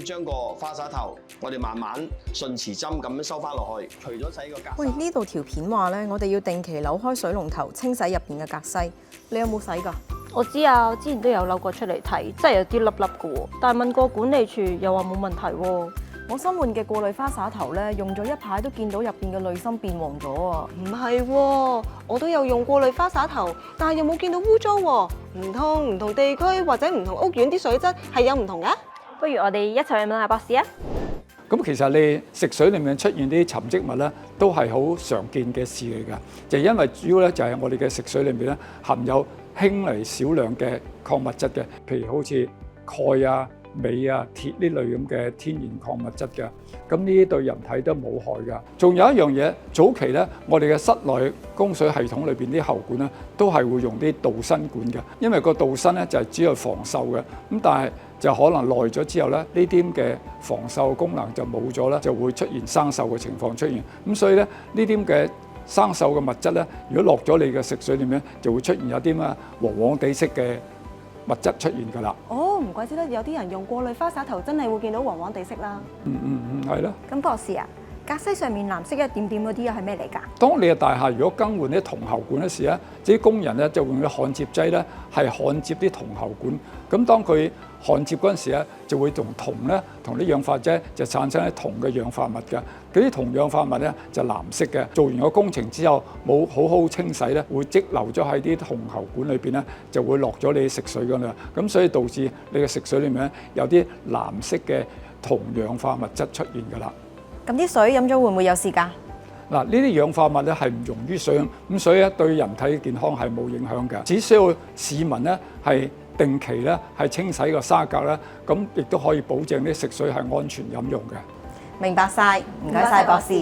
將個花灑頭，我哋慢慢順時針咁樣收翻落去。除咗洗個格喂，呢度條片話咧，我哋要定期扭開水龍頭清洗入邊嘅格西，你有冇洗㗎？我知啊，我之前都有扭過出嚟睇，真係有啲粒粒嘅喎。但係問過管理處又話冇問題喎。我新換嘅過濾花灑頭咧，用咗一排都見到入邊嘅濾芯變黃咗啊！唔係喎，我都有用過濾花灑頭，但係又冇見到污糟喎。唔同地區或者唔同屋苑啲水質係有唔同嘅？不如我哋一齊去問下博士啊！咁其實你食水裡面出現啲沉積物咧，都係好常見嘅事嚟㗎。就因為主要咧就係我哋嘅食水裡面咧含有輕微少量嘅礦物質嘅，譬如好似鈣啊、鎂啊、鐵呢類咁嘅天然礦物質嘅。咁呢啲對人體都冇害㗎。仲有一樣嘢，早期咧我哋嘅室內供水系統裏邊啲喉管咧都係會用啲鍍鋅管嘅，因為個鍍鋅咧就係主要防鏽嘅。咁但係就可能耐咗之後咧，呢啲咁嘅防鏽功能就冇咗啦，就會出現生鏽嘅情況出現。咁所以咧，呢啲咁嘅生鏽嘅物質咧，如果落咗你嘅食水裏面，就會出現有啲咩黃黃地色嘅物質出現㗎啦。哦，唔怪之得有啲人用過濾花灑頭真係會見到黃黃地色啦。係咯。咁博士啊，格西上面藍色一點點嗰啲又係咩嚟㗎？當你嘅大廈如果更換啲銅喉管嘅時咧，啲工人咧就用啲焊接劑咧係焊接啲銅喉管。咁當佢焊接嗰陣時咧，就會同銅咧同啲氧化劑就產生啲銅嘅氧化物嘅。嗰啲銅氧化物咧就藍色嘅。做完個工程之後冇好好清洗咧，會積留咗喺啲銅喉管裏邊咧，就會落咗你食水㗎啦。咁所以導致你嘅食水裏面咧有啲藍色嘅銅氧化物質出現㗎啦。咁啲水飲咗會唔會有事㗎？嗱，呢啲氧化物咧係唔溶於水，咁所以咧對人體健康係冇影響嘅。只需要市民咧係定期咧係清洗個沙格咧，咁亦都可以保證啲食水係安全飲用嘅。明白晒，唔該晒博士。